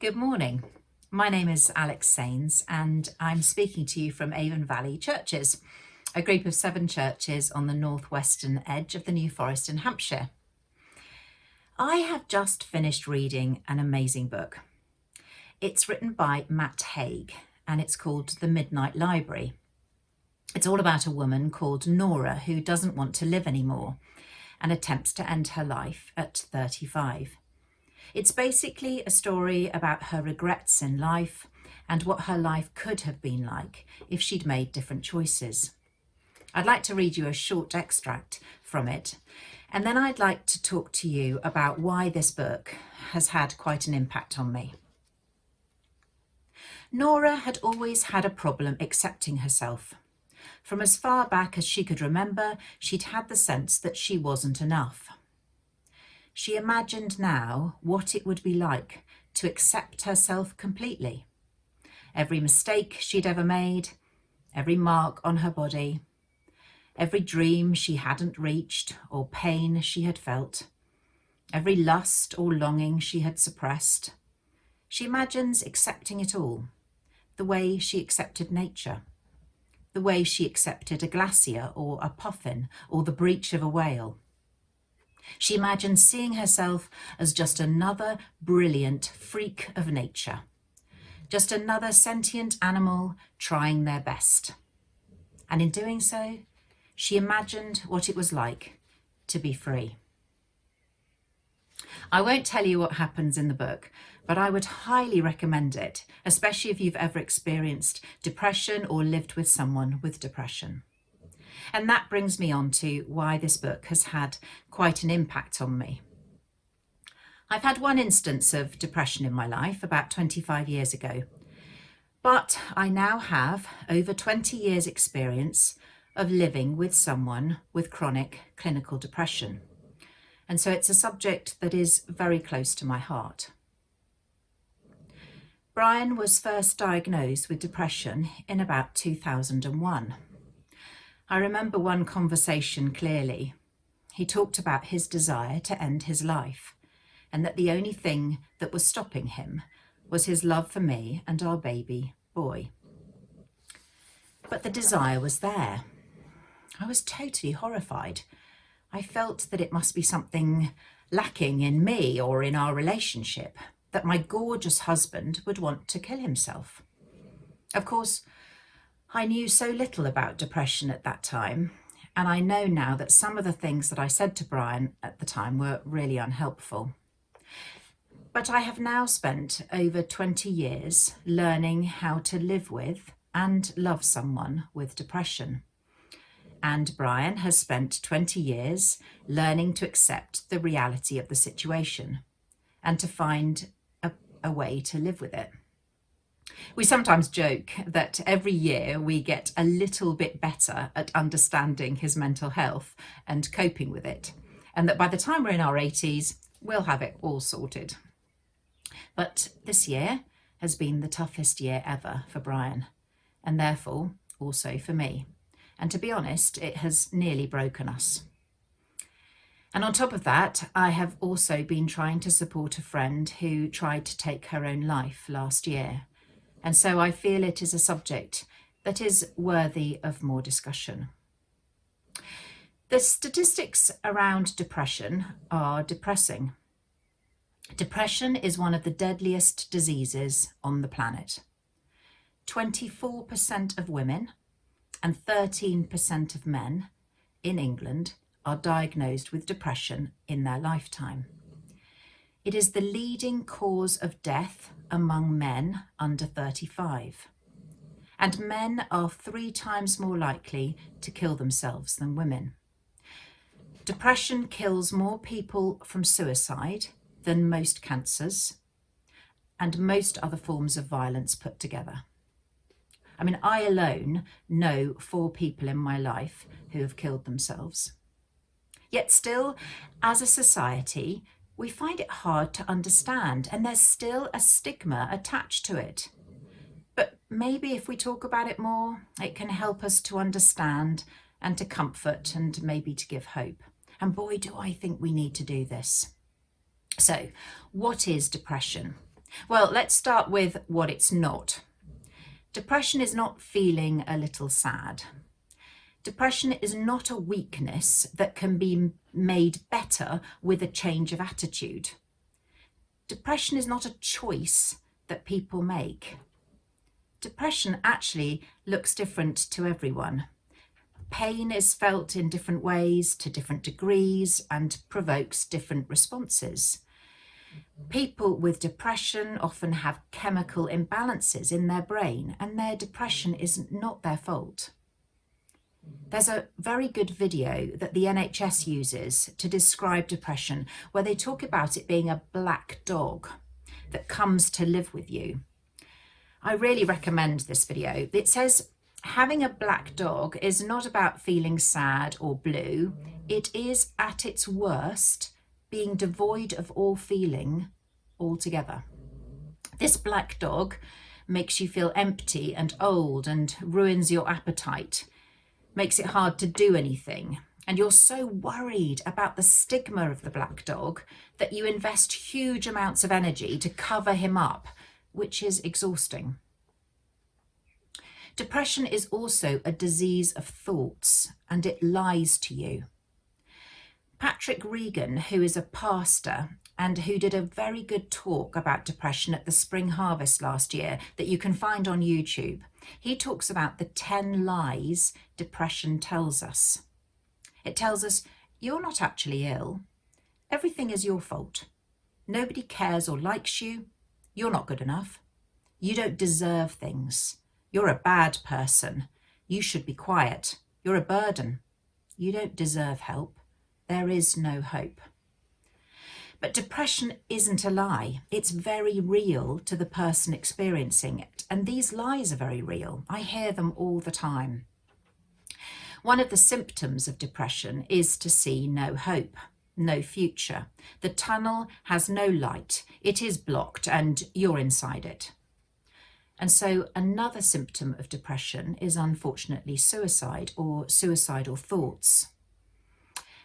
Good morning. My name is Alex Sains and I'm speaking to you from Avon Valley Churches, a group of 7 churches on the northwestern edge of the New Forest in Hampshire. I have just finished reading an amazing book. It's written by Matt Haig and it's called The Midnight Library. It's all about a woman called Nora who doesn't want to live anymore and attempts to end her life at 35. It's basically a story about her regrets in life and what her life could have been like if she'd made different choices. I'd like to read you a short extract from it, and then I'd like to talk to you about why this book has had quite an impact on me. Nora had always had a problem accepting herself. From as far back as she could remember, she'd had the sense that she wasn't enough. She imagined now what it would be like to accept herself completely. Every mistake she'd ever made, every mark on her body, every dream she hadn't reached or pain she had felt, every lust or longing she had suppressed. She imagines accepting it all, the way she accepted nature, the way she accepted a glacier or a puffin or the breach of a whale. She imagined seeing herself as just another brilliant freak of nature, just another sentient animal trying their best. And in doing so, she imagined what it was like to be free. I won't tell you what happens in the book, but I would highly recommend it, especially if you've ever experienced depression or lived with someone with depression. And that brings me on to why this book has had quite an impact on me. I've had one instance of depression in my life about 25 years ago, but I now have over 20 years experience of living with someone with chronic clinical depression. And so it's a subject that is very close to my heart. Brian was first diagnosed with depression in about 2001. I remember one conversation clearly. He talked about his desire to end his life and that the only thing that was stopping him was his love for me and our baby boy. But the desire was there. I was totally horrified. I felt that it must be something lacking in me or in our relationship, that my gorgeous husband would want to kill himself. Of course, I knew so little about depression at that time, and I know now that some of the things that I said to Brian at the time were really unhelpful. But I have now spent over 20 years learning how to live with and love someone with depression. And Brian has spent 20 years learning to accept the reality of the situation and to find a way to live with it. We sometimes joke that every year we get a little bit better at understanding his mental health and coping with it, and that by the time we're in our 80s, we'll have it all sorted. But this year has been the toughest year ever for Brian, and therefore also for me. And to be honest, it has nearly broken us. And on top of that, I have also been trying to support a friend who tried to take her own life last year. And so I feel it is a subject that is worthy of more discussion. The statistics around depression are depressing. Depression is one of the deadliest diseases on the planet. 24% of women and 13% of men in England are diagnosed with depression in their lifetime. It is the leading cause of death among men under 35. And men are 3 times more likely to kill themselves than women. Depression kills more people from suicide than most cancers and most other forms of violence put together. I mean, I alone know 4 people in my life who have killed themselves. Yet still, as a society, we find it hard to understand, and there's still a stigma attached to it. But maybe if we talk about it more, it can help us to understand and to comfort and maybe to give hope. And boy, do I think we need to do this. So, what is depression? Well, let's start with what it's not. Depression is not feeling a little sad. Depression is not a weakness that can be made better with a change of attitude. Depression is not a choice that people make. Depression actually looks different to everyone. Pain is felt in different ways, to different degrees, and provokes different responses. People with depression often have chemical imbalances in their brain, and their depression is not their fault. There's a very good video that the NHS uses to describe depression, where they talk about it being a black dog that comes to live with you. I really recommend this video. It says having a black dog is not about feeling sad or blue. It is, at its worst, being devoid of all feeling altogether. This black dog makes you feel empty and old and ruins your appetite, makes it hard to do anything. And you're so worried about the stigma of the black dog that you invest huge amounts of energy to cover him up, which is exhausting. Depression is also a disease of thoughts, and it lies to you. Patrick Regan, who is a pastor and who did a very good talk about depression at the Spring Harvest last year that you can find on YouTube, he talks about the 10 lies depression tells us. It tells us you're not actually ill. Everything is your fault. Nobody cares or likes you. You're not good enough. You don't deserve things. You're a bad person. You should be quiet. You're a burden. You don't deserve help. There is no hope. But depression isn't a lie. It's very real to the person experiencing it. And these lies are very real. I hear them all the time. One of the symptoms of depression is to see no hope, no future. The tunnel has no light. It is blocked and you're inside it. And so another symptom of depression is unfortunately suicide or suicidal thoughts.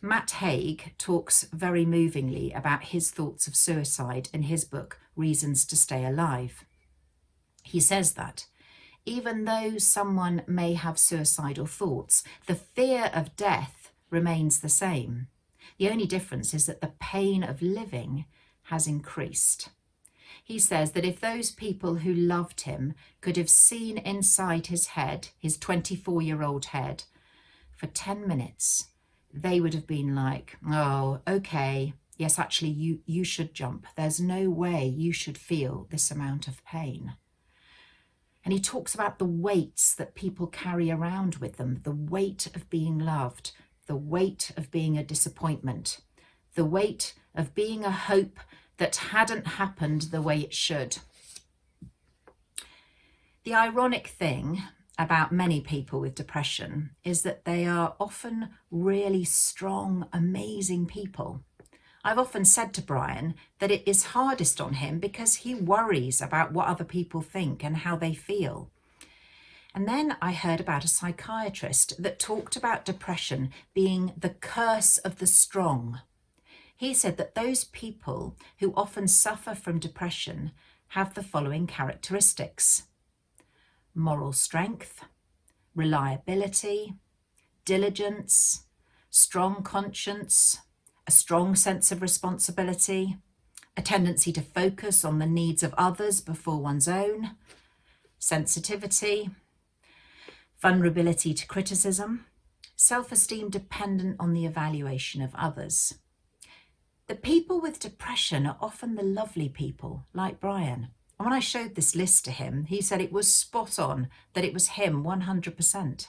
Matt Haig talks very movingly about his thoughts of suicide in his book, Reasons to Stay Alive. He says that even though someone may have suicidal thoughts, the fear of death remains the same. The only difference is that the pain of living has increased. He says that if those people who loved him could have seen inside his head, his 24-year-old head, for 10 minutes, they would have been like, oh, okay, yes, actually, you should jump. There's no way you should feel this amount of pain. And he talks about the weights that people carry around with them, the weight of being loved, the weight of being a disappointment, the weight of being a hope that hadn't happened the way it should. The ironic thing about many people with depression is that they are often really strong, amazing people. I've often said to Brian that it is hardest on him because he worries about what other people think and how they feel. And then I heard about a psychiatrist that talked about depression being the curse of the strong. He said that those people who often suffer from depression have the following characteristics: moral strength, reliability, diligence, strong conscience, a strong sense of responsibility, a tendency to focus on the needs of others before one's own, sensitivity, vulnerability to criticism, self-esteem dependent on the evaluation of others. The people with depression are often the lovely people, like Brian. And when I showed this list to him, he said it was spot on, that it was him 100%.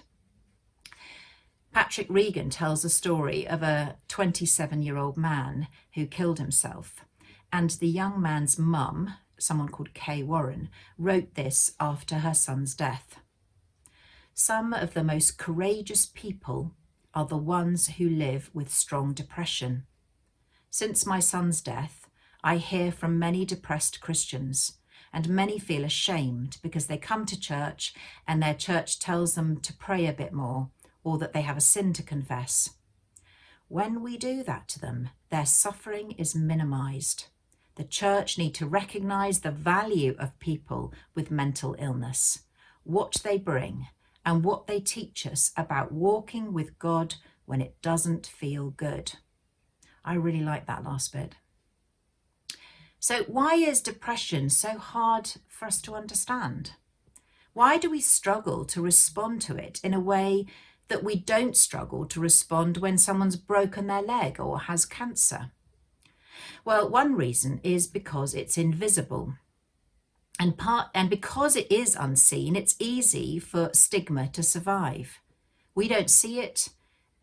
Patrick Regan tells a story of a 27-year-old man who killed himself. And the young man's mum, someone called Kay Warren, wrote this after her son's death. Some of the most courageous people are the ones who live with strong depression. Since my son's death, I hear from many depressed Christians, and many feel ashamed because they come to church and their church tells them to pray a bit more, or that they have a sin to confess. When we do that to them, their suffering is minimized. The church need to recognise the value of people with mental illness, what they bring, and what they teach us about walking with God when it doesn't feel good. I really like that last bit. So why is depression so hard for us to understand? Why do we struggle to respond to it in a way that we don't struggle to respond when someone's broken their leg or has cancer? Well, one reason is because it's invisible. And because it is unseen, it's easy for stigma to survive. We don't see it,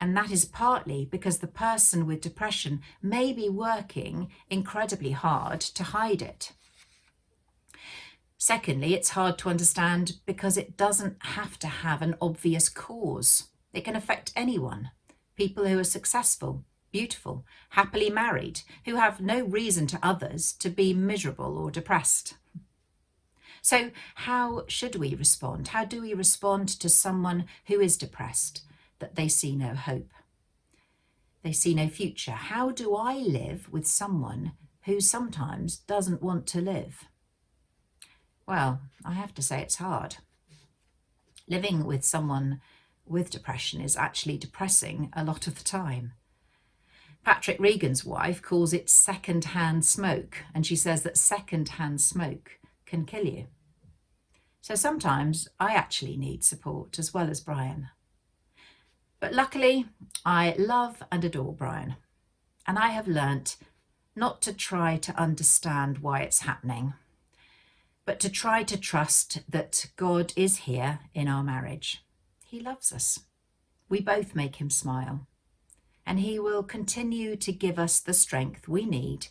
and that is partly because the person with depression may be working incredibly hard to hide it. Secondly, it's hard to understand because it doesn't have to have an obvious cause. It can affect anyone. People who are successful, beautiful, happily married, who have no reason to others to be miserable or depressed. So how should we respond? How do we respond to someone who is depressed, that they see no hope? They see no future. How do I live with someone who sometimes doesn't want to live? Well, I have to say it's hard. Living with someone with depression is actually depressing a lot of the time. Patrick Regan's wife calls it second-hand smoke, and she says that second-hand smoke can kill you. So sometimes I actually need support as well as Brian. But luckily, I love and adore Brian, and I have learnt not to try to understand why it's happening, but to try to trust that God is here in our marriage. He loves us. We both make him smile, and he will continue to give us the strength we need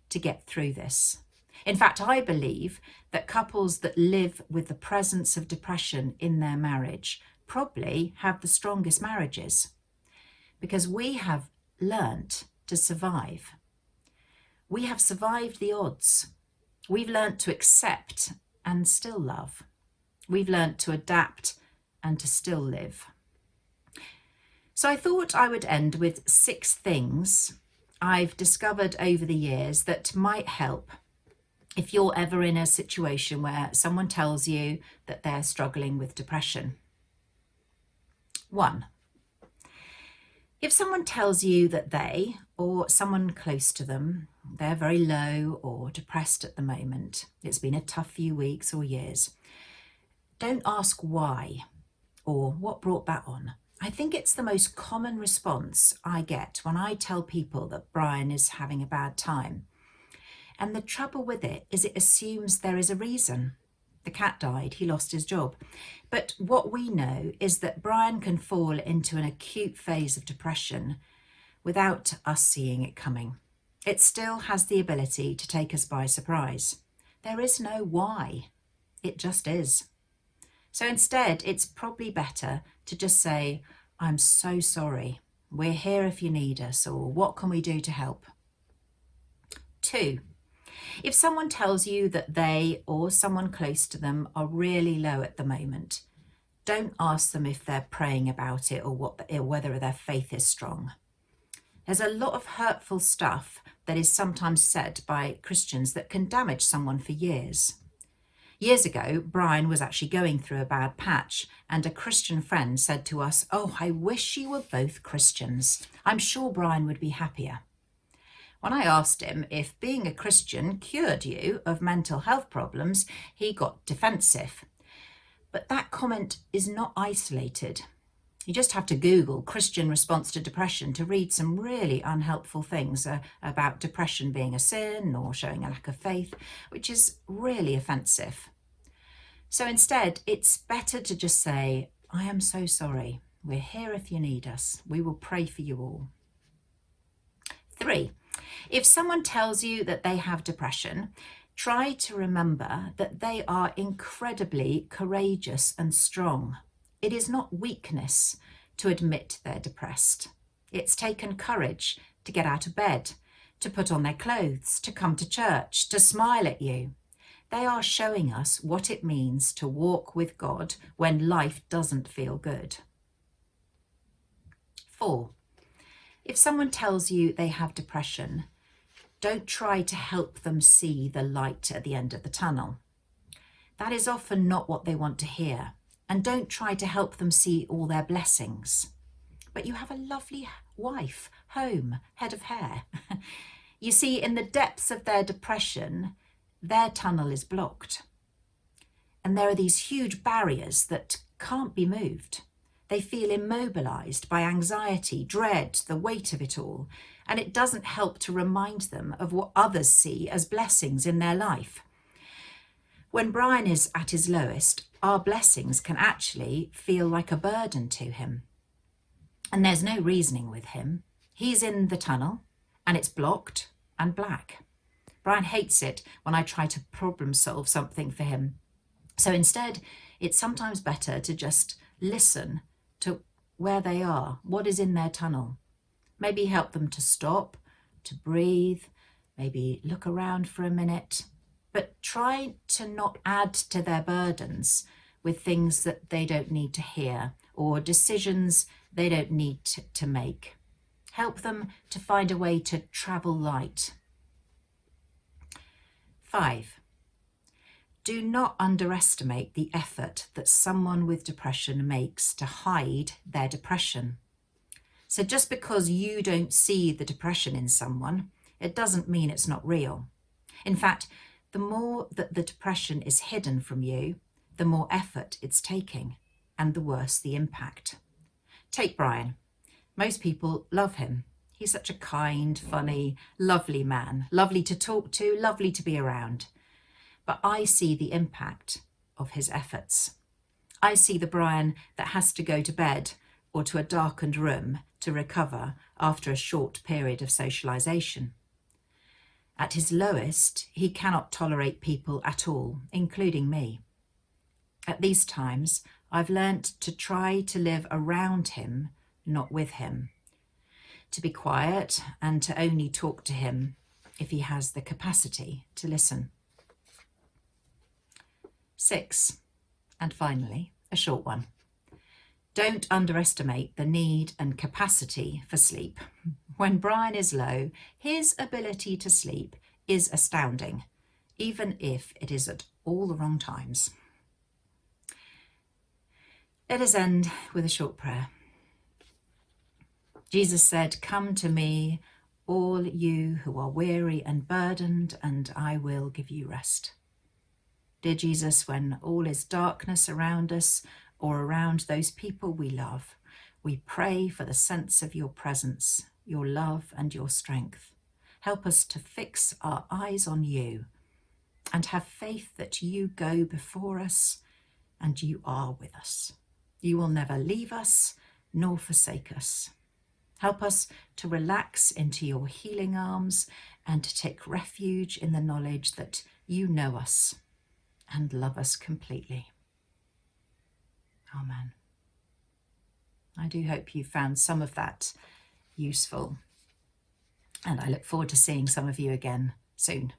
to get through this. In fact, I believe that couples that live with the presence of depression in their marriage probably have the strongest marriages, because we have learnt to survive. We have survived the odds. We've learnt to accept and still love. We've learnt to adapt and to still live. So I thought I would end with 6 things I've discovered over the years that might help if you're ever in a situation where someone tells you that they're struggling with depression. 1. If someone tells you that they, or someone close to them, they're very low or depressed at the moment, it's been a tough few weeks or years, don't ask why or what brought that on. I think it's the most common response I get when I tell people that Brian is having a bad time. And the trouble with it is it assumes there is a reason. The cat died, he lost his job. But what we know is that Brian can fall into an acute phase of depression without us seeing it coming. It still has the ability to take us by surprise. There is no why. It just is. So instead, it's probably better to just say, I'm so sorry. We're here if you need us, or what can we do to help? 2. If someone tells you that they or someone close to them are really low at the moment, don't ask them if they're praying about it or whether their faith is strong. There's a lot of hurtful stuff that is sometimes said by Christians that can damage someone for years. Years ago, Brian was actually going through a bad patch, and a Christian friend said to us, "Oh, I wish you were both Christians. I'm sure Brian would be happier." When I asked him if being a Christian cured you of mental health problems, he got defensive. But that comment is not isolated. You just have to Google Christian response to depression to read some really unhelpful things about depression being a sin or showing a lack of faith, which is really offensive. So instead, it's better to just say, I am so sorry. We're here if you need us. We will pray for you all. 3. If someone tells you that they have depression, try to remember that they are incredibly courageous and strong. It is not weakness to admit they're depressed. It's taken courage to get out of bed, to put on their clothes, to come to church, to smile at you. They are showing us what it means to walk with God when life doesn't feel good. 4. If someone tells you they have depression, Don't try to help them see the light at the end of the tunnel. That is often not what they want to hear. And don't try to help them see all their blessings. But you have a lovely wife, home, head of hair. You see, in the depths of their depression, their tunnel is blocked. And there are these huge barriers that can't be moved. They feel immobilized by anxiety, dread, the weight of it all. And it doesn't help to remind them of what others see as blessings in their life. When Brian is at his lowest, our blessings can actually feel like a burden to him. And there's no reasoning with him. He's in the tunnel and it's blocked and black. Brian hates it when I try to problem solve something for him. So instead, it's sometimes better to just listen to where they are, what is in their tunnel. Maybe help them to stop, to breathe, maybe look around for a minute, but try to not add to their burdens with things that they don't need to hear or decisions they don't need to make. Help them to find a way to travel light. 5. Do not underestimate the effort that someone with depression makes to hide their depression. So just because you don't see the depression in someone, it doesn't mean it's not real. In fact, the more that the depression is hidden from you, the more effort it's taking, and the worse the impact. Take Brian. Most people love him. He's such a kind, funny, lovely man, lovely to talk to, lovely to be around. But I see the impact of his efforts. I see the Brian that has to go to bed or to a darkened room to recover after a short period of socialisation. At his lowest, he cannot tolerate people at all, including me. At these times, I've learnt to try to live around him, not with him. To be quiet and to only talk to him if he has the capacity to listen. 6, and finally, a short one. Don't underestimate the need and capacity for sleep. When Brian is low, his ability to sleep is astounding, even if it is at all the wrong times. Let us end with a short prayer. Jesus said, "Come to me, all you who are weary and burdened, and I will give you rest." Dear Jesus, when all is darkness around us or around those people we love, we pray for the sense of your presence, your love and your strength. Help us to fix our eyes on you and have faith that you go before us and you are with us. You will never leave us nor forsake us. Help us to relax into your healing arms and to take refuge in the knowledge that you know us and love us completely. Amen. I do hope you found some of that useful, and I look forward to seeing some of you again soon.